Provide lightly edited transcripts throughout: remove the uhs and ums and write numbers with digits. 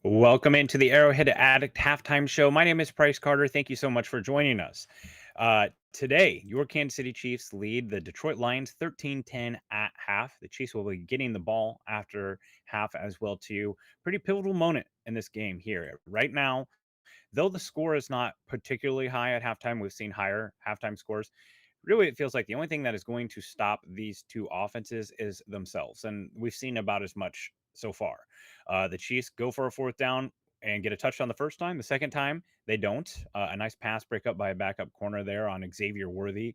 Welcome into the Arrowhead Addict halftime show. My name is Price Carter. Thank you so much for joining us. Today, your Kansas City Chiefs lead the Detroit Lions 13-10 at half. The Chiefs will be getting the ball after half as well too. Pretty pivotal moment in this game here. Right now, though the score is not particularly high at halftime, we've seen higher halftime scores. Really, it feels like the only thing that is going to stop these two offenses is themselves. And we've seen about as much so far. The Chiefs go for a fourth down and get a touchdown the first time. The second time, they don't. A nice pass breakup by a backup corner there on Xavier Worthy.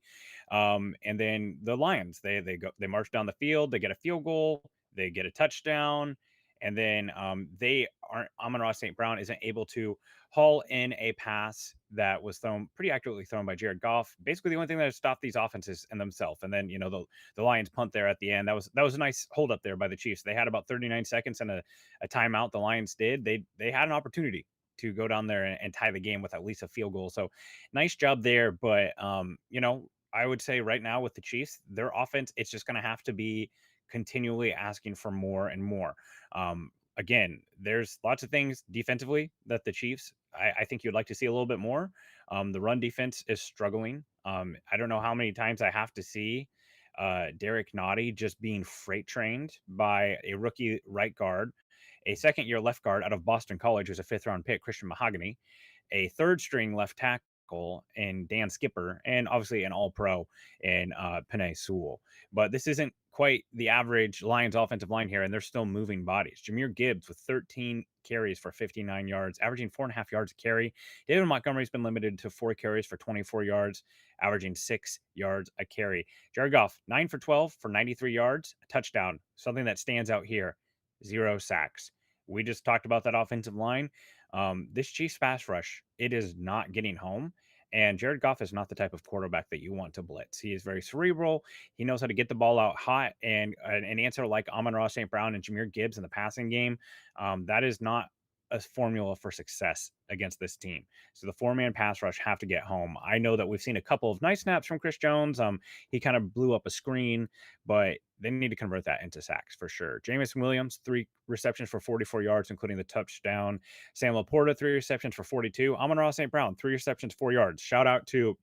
And then the Lions, they march down the field, they get a field goal, they get a touchdown, and then they aren't. Amon-Ra St. Brown isn't able to haul in a pass that was thrown pretty accurately thrown by Jared Goff. Basically, the only thing that has stopped these offenses and themselves. And then the Lions punt there at the end. That was a nice hold up there by the Chiefs. They had about 39 seconds and a timeout. The Lions did. They had an opportunity to go down there and tie the game with at least a field goal. So nice job there. But I would say right now with the Chiefs, their offense, it's just going to have to be continually asking for more and more. Again, there's lots of things defensively that the Chiefs, I think you'd like to see a little bit more. The run defense is struggling. I don't know how many times I have to see Derek Nottie just being freight trained by a rookie right guard, a second year left guard out of Boston College, who's a fifth round pick, Christian Mahogany, a third string left tackle in Dan Skipper, and obviously an all pro in Penei Sewell. But this isn't quite the average Lions offensive line here, and they're still moving bodies. Jahmyr Gibbs with 13 carries for 59 yards, averaging 4.5 yards a carry. David Montgomery's been limited to 4 carries for 24 yards, averaging 6 yards a carry. Jared Goff, 9 for 12 for 93 yards, a touchdown. Something that stands out here, 0 sacks. We just talked about that offensive line. This Chiefs pass rush, it is not getting home. And Jared Goff is not the type of quarterback that you want to blitz. He is very cerebral. He knows how to get the ball out hot, and an answer like Amon-Ra St. Brown and Jahmyr Gibbs in the passing game, that is not a formula for success against this team. So the four-man pass rush have to get home. I know that we've seen a couple of nice snaps from Chris Jones. He kind of blew up a screen, but they need to convert that into sacks for sure. Jameson Williams, 3 receptions for 44 yards, including the touchdown. Sam Laporta, 3 receptions for 42. Amon-Ra St. Brown, 3 receptions, 4 yards. Shout out to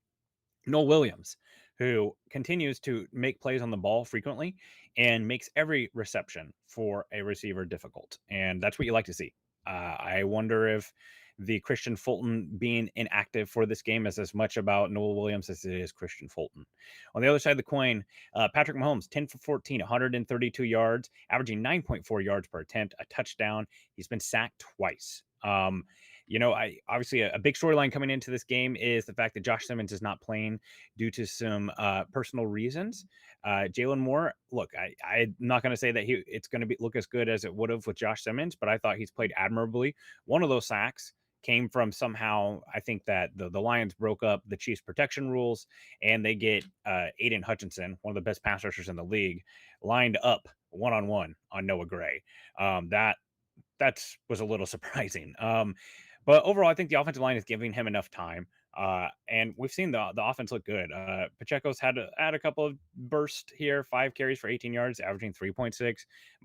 Noel Williams, who continues to make plays on the ball frequently and makes every reception for a receiver difficult. And that's what you like to see. I wonder if the Christian Fulton being inactive for this game is as much about Noel Williams as it is Christian Fulton. On the other side of the coin, Patrick Mahomes, 10 for 14, 132 yards, averaging 9.4 yards per attempt, a touchdown. He's been sacked twice. I obviously a big storyline coming into this game is the fact that Josh Simmons is not playing due to some personal reasons. Jalen Moore, look, I'm not going to say that it's going to look as good as it would have with Josh Simmons, but I thought he's played admirably. One of those sacks came from somehow, I think that the Lions broke up the Chiefs protection rules and they get Aiden Hutchinson, one of the best pass rushers in the league, lined up one-on-one on Noah Gray. That was a little surprising. But overall, I think the offensive line is giving him enough time. And we've seen the offense look good. Pacheco's had a couple of bursts here, 5 carries for 18 yards, averaging 3.6.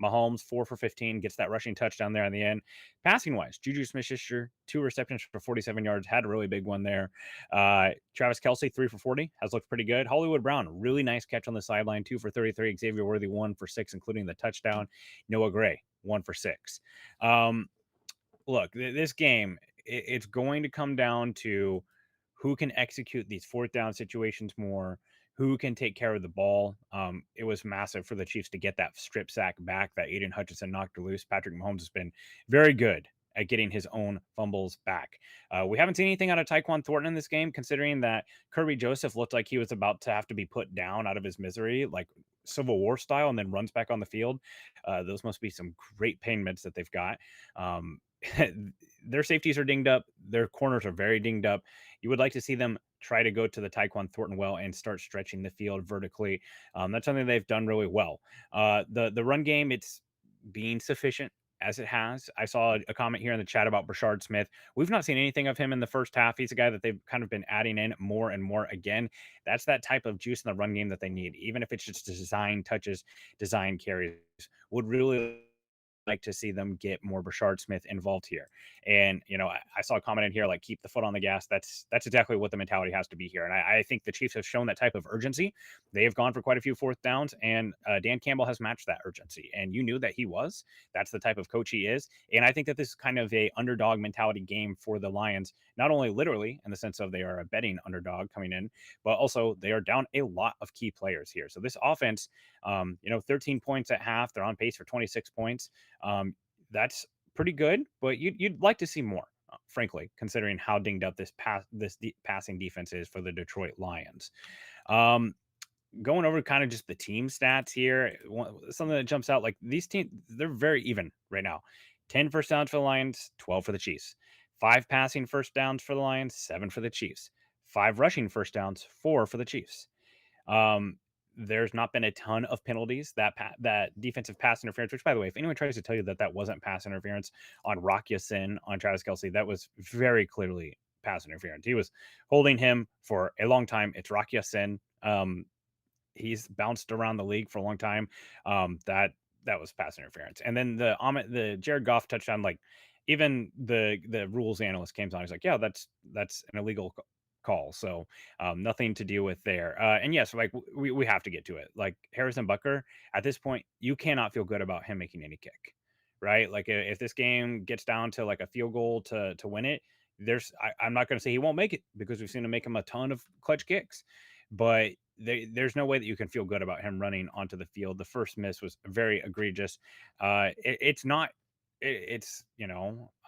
Mahomes, 4 for 15, gets that rushing touchdown there in the end. Passing wise, Juju Smith-Schuster, 2 receptions for 47 yards, had a really big one there. Travis Kelsey, 3 for 40, has looked pretty good. Hollywood Brown, really nice catch on the sideline, 2 for 33. Xavier Worthy, 1 for 6, including the touchdown. Noah Gray, 1 for 6. Look, this game, it's going to come down to who can execute these fourth down situations more, who can take care of the ball. It was massive for the Chiefs to get that strip sack back that Aiden Hutchinson knocked loose. Patrick Mahomes has been very good at getting his own fumbles back. We haven't seen anything out of Tyquan Thornton in this game, considering that Kirby Joseph looked like he was about to have to be put down out of his misery, like Civil War style, and then runs back on the field. Those must be some great pain meds that they've got. Their safeties are dinged up. Their corners are very dinged up. You would like to see them try to go to the Tyquan Thornton well and start stretching the field vertically. That's something they've done really well. The run game, it's being sufficient as it has. I saw a comment here in the chat about Brashard Smith. We've not seen anything of him in the first half. He's a guy that they've kind of been adding in more and more again. That's that type of juice in the run game that they need, even if it's just design touches, design carries. Would really like to see them get more Brashard Smith involved here. And I saw a comment in here like keep the foot on the gas. That's exactly what the mentality has to be here. And I think the Chiefs have shown that type of urgency. They have gone for quite a few fourth downs, and Dan Campbell has matched that urgency. And you knew that he was. That's the type of coach he is. And I think that this is kind of a underdog mentality game for the Lions, not only literally in the sense of they are a betting underdog coming in, but also they are down a lot of key players here. So this offense, 13 points at half, they're on pace for 26 points. That's pretty good, but you'd like to see more, frankly, considering how dinged up this passing defense is for the Detroit Lions. Going over kind of just the team stats here, something that jumps out, like these teams, they're very even right now. 10 first downs for the Lions, 12 for the Chiefs. 5 passing first downs for the Lions, 7 for the Chiefs. 5 rushing first downs, 4 for the Chiefs. Um, there's not been a ton of penalties. That defensive pass interference, which, by the way, if anyone tries to tell you that that wasn't pass interference on Rock Ya-Sin, on Travis Kelce, that was very clearly pass interference. He was holding him for a long time. It's Rock Ya-Sin. He's bounced around the league for a long time. That was pass interference. And then the Jared Goff touchdown, like even the rules analyst came on. He's like, yeah, that's an illegal call. So nothing to deal with there. And yes, like we have to get to it. Like Harrison Butker, at this point, you cannot feel good about him making any kick, right? Like if this game gets down to like a field goal to win it, I'm not going to say he won't make it because we've seen him make him a ton of clutch kicks, but there's no way that you can feel good about him running onto the field. The first miss was very egregious. It's not. It's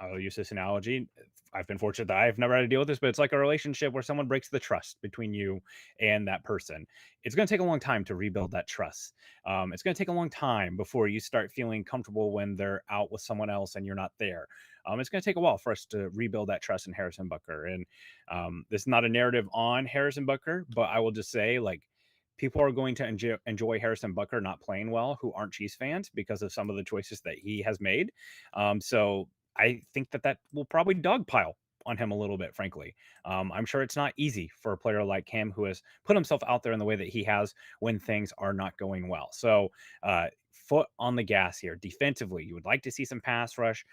I'll use this analogy. I've been fortunate that I've never had to deal with this, but it's like a relationship where someone breaks the trust between you and that person. It's going to take a long time to rebuild that trust. It's going to take a long time before you start feeling comfortable when they're out with someone else and you're not there. It's going to take a while for us to rebuild that trust in Harrison Butker. And this is not a narrative on Harrison Butker, but I will just say, like, people are going to enjoy Harrison Butker not playing well who aren't Chiefs fans because of some of the choices that he has made. So I think that will probably dogpile on him a little bit, frankly. I'm sure it's not easy for a player like him who has put himself out there in the way that he has when things are not going well. So, foot on the gas here. Defensively, you would like to see some pass rush.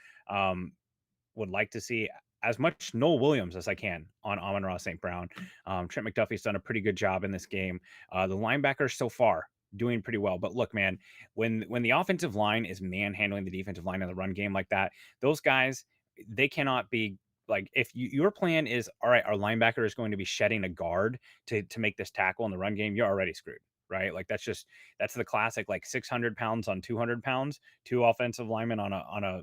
Would like to see as much Noel Williams as I can on Amon-Ra St. Brown. Trent McDuffie's done a pretty good job in this game. The linebackers so far doing pretty well. But look, man, when the offensive line is manhandling the defensive line in the run game like that, those guys, they cannot be like, if your plan is, all right, our linebacker is going to be shedding a guard to make this tackle in the run game, you're already screwed. Right. Like that's the classic, like 600 pounds on 200 pounds, 2 offensive linemen on a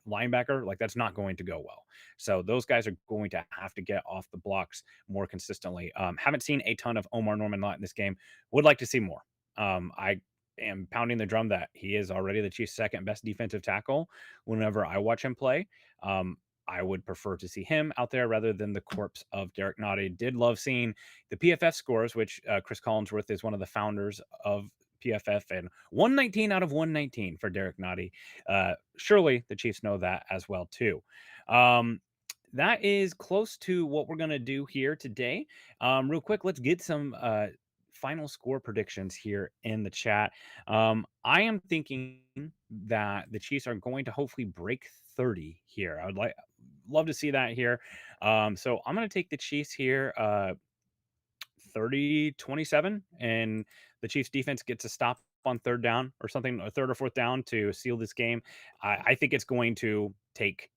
linebacker, like that's not going to go well. So those guys are going to have to get off the blocks more consistently. Haven't seen a ton of Omar Norman Lott in this game. Would like to see more. I am pounding the drum that he is already the Chiefs' second best defensive tackle. Whenever I watch him play, I would prefer to see him out there rather than the corpse of Derek Nottie. Did love seeing the PFF scores, which Chris Collinsworth is one of the founders of PFF, and 119 out of 119 for Derek Nottie. Surely the Chiefs know that as well too. That is close to what we're going to do here today. Real quick, let's get some final score predictions here in the chat. I am thinking that the Chiefs are going to hopefully break 30 here. I would love to see that here. So I'm going to take the Chiefs here 30-27, and the Chiefs defense gets a stop on third down or something, or third or fourth down to seal this game. I think it's going to take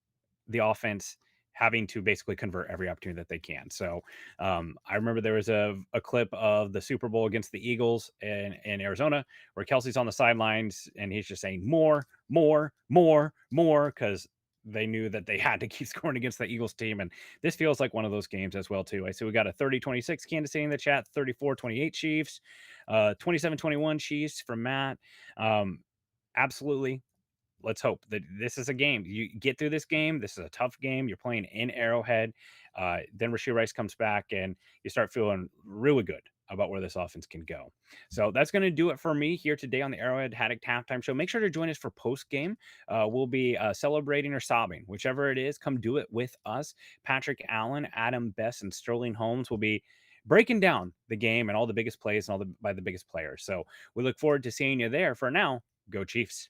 the offense having to basically convert every opportunity that they can. So I remember there was a clip of the Super Bowl against the Eagles in Arizona where Kelsey's on the sidelines and he's just saying more, because they knew that they had to keep scoring against the Eagles team. And this feels like one of those games as well, too. I see we got a 30-26 Kansas City in the chat, 34-28 Chiefs, 27-21 Chiefs from Matt. Absolutely. Let's hope that this is a game. You get through this game. This is a tough game. You're playing in Arrowhead. Then Rashee Rice comes back and you start feeling really good about where this offense can go. So that's going to do it for me here today on the Arrowhead Addict halftime show. Make sure to join us for post game. We'll be celebrating or sobbing, whichever it is. Come do it with us. Patrick Allen, Adam Best, and Sterling Holmes will be breaking down the game and all the biggest plays and by the biggest players. So we look forward to seeing you there. For now, go Chiefs.